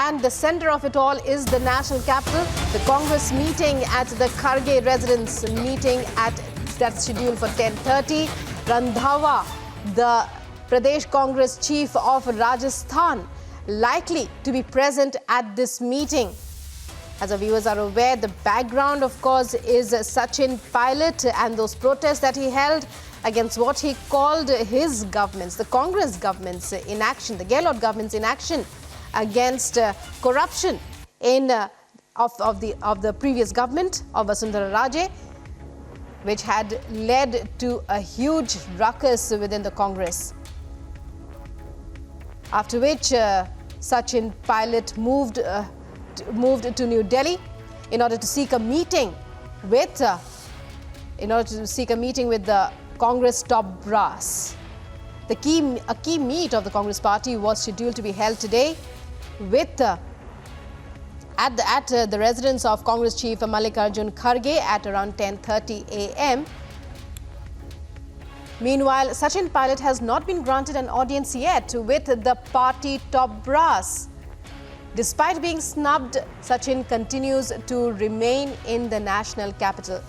And the center of it all is the national capital. The Congress meeting at the Kharge residence meeting that's scheduled for 10:30. Randhawa, the Pradesh Congress chief of Rajasthan, likely to be present at this meeting. As our viewers are aware, the background, of course, is Sachin Pilot and those protests that he held against what he called his government's, the Congress government's inaction, the Gehlot government's inaction against corruption of the previous government of Vasundhara Raje, which had led to a huge ruckus within the Congress. After which Sachin Pilot moved to New Delhi in order to seek a meeting with the Congress top brass. A key meet of the Congress party was scheduled to be held today at the residence of Congress chief Mallikarjun Kharge at around 10:30 a.m. Meanwhile, Sachin Pilot has not been granted an audience yet with the party top brass. Despite being snubbed, Sachin continues to remain in the national capital.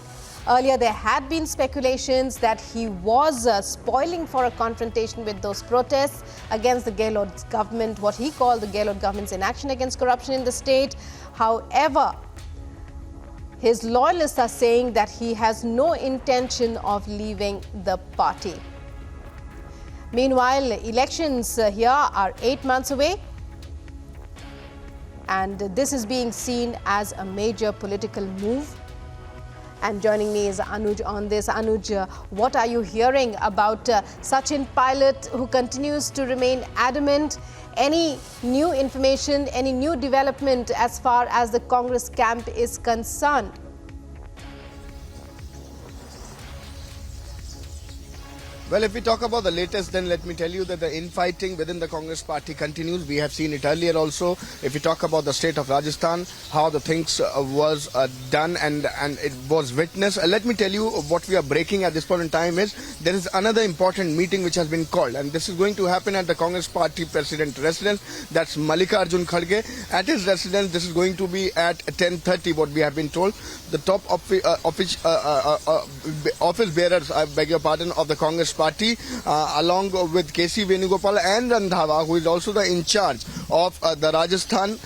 Earlier, there had been speculations that he was spoiling for a confrontation with those protests against the Gehlot government, what he called the Gehlot government's inaction against corruption in the state. However, his loyalists are saying that he has no intention of leaving the party. Meanwhile, elections here are 8 months away, and this is being seen as a major political move. And joining me is Anuj on this. Anuj, what are you hearing about Sachin Pilot, who continues to remain adamant? Any new information, any new development as far as the Congress camp is concerned? Well, if we talk about the latest, then let me tell you that the infighting within the Congress party continues. We have seen it earlier also. If we talk about the state of Rajasthan, how the things was done and it was witnessed. Let me tell you what we are breaking at this point in time is there is another important meeting which has been called, and this is going to happen at the Congress party president residence. That's Mallikarjun Kharge. At his residence, this is going to be at 10:30, what we have been told. The top office bearers, I beg your pardon, of the Congress party, along with K.C. Venugopal and Randhawa, who is also the in charge of the Rajasthan.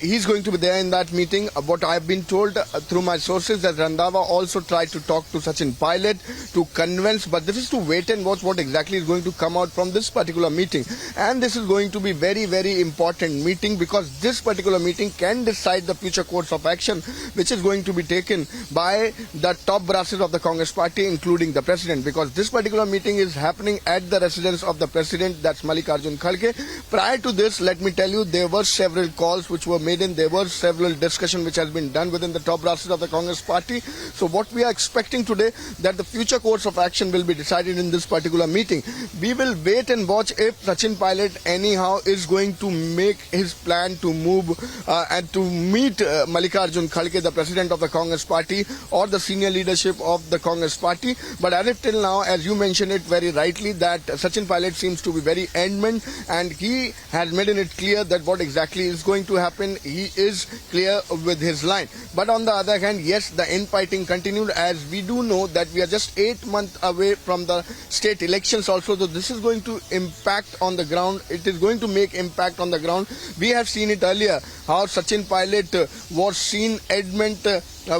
He's going to be there in that meeting. What I have been told through my sources that Randhawa also tried to talk to Sachin Pilot to convince, but this is to wait and watch what exactly is going to come out from this particular meeting. And this is going to be very, very important meeting, because this particular meeting can decide the future course of action which is going to be taken by the top brasses of the Congress party, including the president, because this particular meeting is happening at the residence of the president, that's Mallikarjun Kharge. Prior to this, let me tell you, there were several calls which were made in, there were several discussion which has been done within the top brasses of the Congress party. So what we are expecting today, that the future course of action will be decided in this particular meeting. We will wait and watch if Sachin Pilot anyhow is going to make his plan to move and to meet Mallikarjun Kharge, the president of the Congress party, or the senior leadership of the Congress party. But as if till now, as you mentioned it very rightly, that Sachin Pilot seems to be very adamant, and he has made it clear that what exactly is going to happen, he is clear with his line. But on the other hand, yes, the infighting continued, as we do know that we are just 8 months away from the state elections also. So this is going to impact on the ground. It is going to make impact on the ground. We have seen it earlier, how Sachin Pilot was seen adamant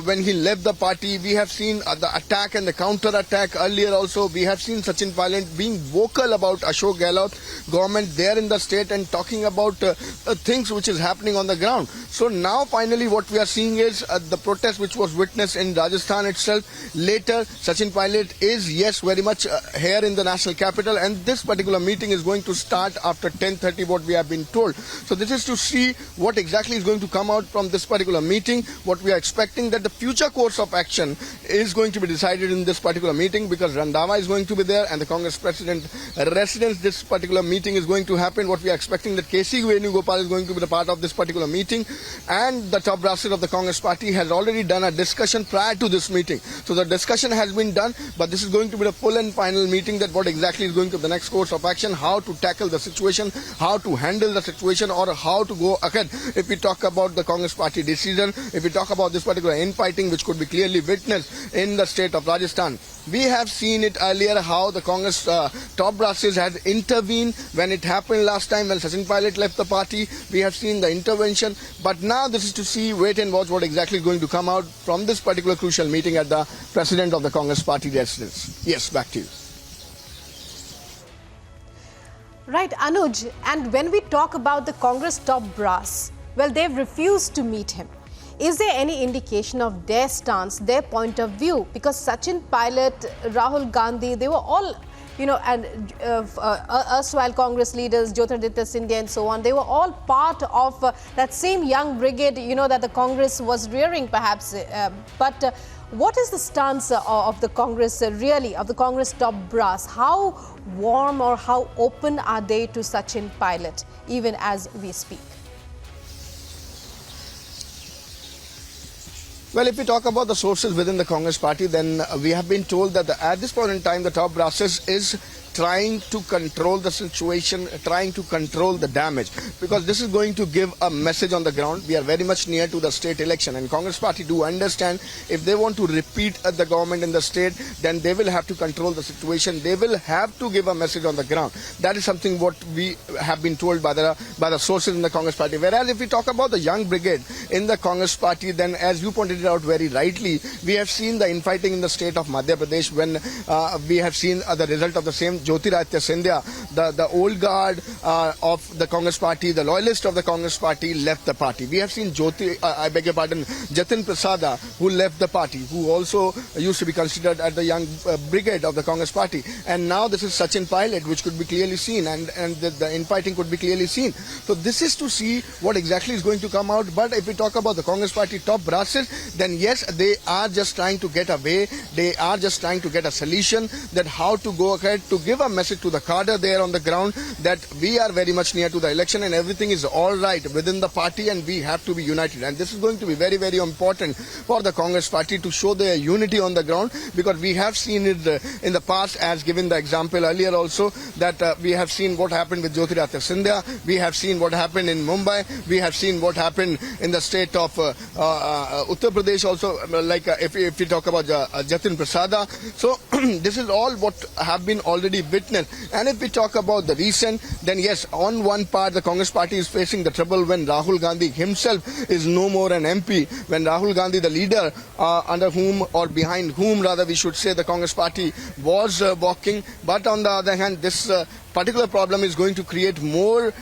when he left the party. We have seen the attack and the counter-attack earlier also. We have seen Sachin Pilot being vocal about Ashok Gehlot government there in the state and talking about things which is happening on the ground. So now finally what we are seeing is the protest which was witnessed in Rajasthan itself. Later, Sachin Pilot is, yes, very much here in the national capital, and this particular meeting is going to start after 10:30, what we have been told. So this is to see what exactly is going to come out from this particular meeting. What we are expecting, that the future course of action is going to be decided in this particular meeting, because Randhawa is going to be there and the Congress president residence. This particular meeting is going to happen. What we are expecting, that K.C. Venugopal is going to be the part of this particular meeting, and the top brasses of the Congress party has already done a discussion prior to this meeting. So the discussion has been done, but this is going to be the full and final meeting, that what exactly is going to be the next course of action, how to tackle the situation, how to handle the situation, or how to go ahead. If if we talk about the Congress party decision, if we talk about this particular infighting which could be clearly witnessed in the state of Rajasthan, we have seen it earlier how the Congress top brasses had intervened when it happened last time when Sachin Pilot left the party. We have seen the intervention, but now this is to see, wait and watch what exactly is going to come out from this particular crucial meeting at the President of the Congress party residence. Yes, back to you. Right, Anuj, and when we talk about the Congress top brass, well, they've refused to meet him. Is there any indication of their stance, their point of view? Because Sachin Pilot, Rahul Gandhi, they were all, and erstwhile Congress leaders, Dutta Singh and so on, they were all part of that same young brigade, that the Congress was rearing perhaps. But what is the stance of the Congress really, of the Congress top brass? How warm or how open are they to Sachin Pilot, even as we speak? Well, if we talk about the sources within the Congress party, then we have been told that at this point in time, the top brasses is trying to control the situation, trying to control the damage, because this is going to give a message on the ground. We are very much near to the state election, and Congress party do understand if they want to repeat the government in the state, then they will have to control the situation. They will have to give a message on the ground. That is something what we have been told by the sources in the Congress party. Whereas if we talk about the young brigade in the Congress party, then as you pointed it out very rightly, we have seen the infighting in the state of Madhya Pradesh when we have seen the result of the same. Jyotiraditya Scindia, the old guard of the Congress party, the loyalist of the Congress party, left the party. We have seen Jatin Prasada, who left the party, who also used to be considered as the young brigade of the Congress party. And now this is Sachin Pilot, which could be clearly seen, and the infighting could be clearly seen. So this is to see what exactly is going to come out. But if we talk about the Congress party top brasses, then yes, they are just trying to get away. They are just trying to get a solution that how to go ahead to give a message to the cadre there on the ground that we are very much near to the election and everything is all right within the party and we have to be united. And this is going to be very, very important for the Congress party to show their unity on the ground, because we have seen it in the past, as given the example earlier also, that we have seen what happened with Jyotiraditya Scindia, we have seen what happened in Mumbai, we have seen what happened in the state of Uttar Pradesh also, like if we talk about Jatin Prasada. So this is all what have been already witnessed. And if we talk about the recent, then yes, on one part the Congress party is facing the trouble when Rahul Gandhi himself is no more an MP, when Rahul Gandhi, the leader under whom or behind whom rather we should say the Congress party was walking. But on the other hand, this particular problem is going to create more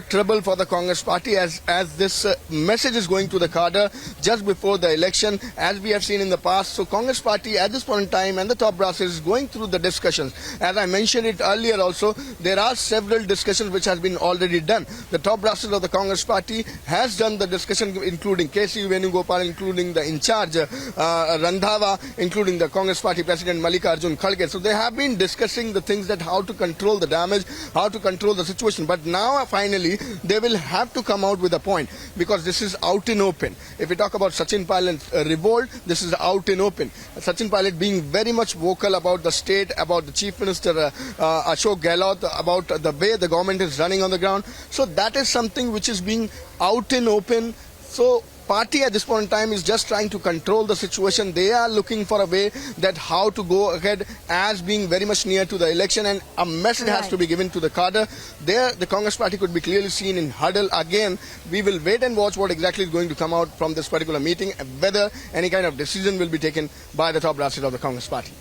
trouble for the Congress party as this message is going to the cadre just before the election, as we have seen in the past. So Congress party at this point in time and the top brass is going through the discussions. As I mentioned it earlier also, there are several discussions which has been already done. The top brasses of the Congress party has done the discussion, including K.C. Venugopal, including the in charge Randhawa, including the Congress party President Mallikarjun Kharge. So they have been discussing the things that how to control the damage, how to control the situation. But now finally they will have to come out with a point, because this is out in open. If we talk about Sachin Pilot's revolt, this is out in open. Sachin Pilot being very much vocal about the state, about the Chief Minister Ashok Gehlot, about the way the government is running on the ground. So that is something which is being out in open. So party at this point in time is just trying to control the situation. They are looking for a way that how to go ahead as being very much near to the election, and a message has to be given to the cadre. There the Congress party could be clearly seen in huddle again. We will wait and watch what exactly is going to come out from this particular meeting, whether any kind of decision will be taken by the top brasses of the Congress party.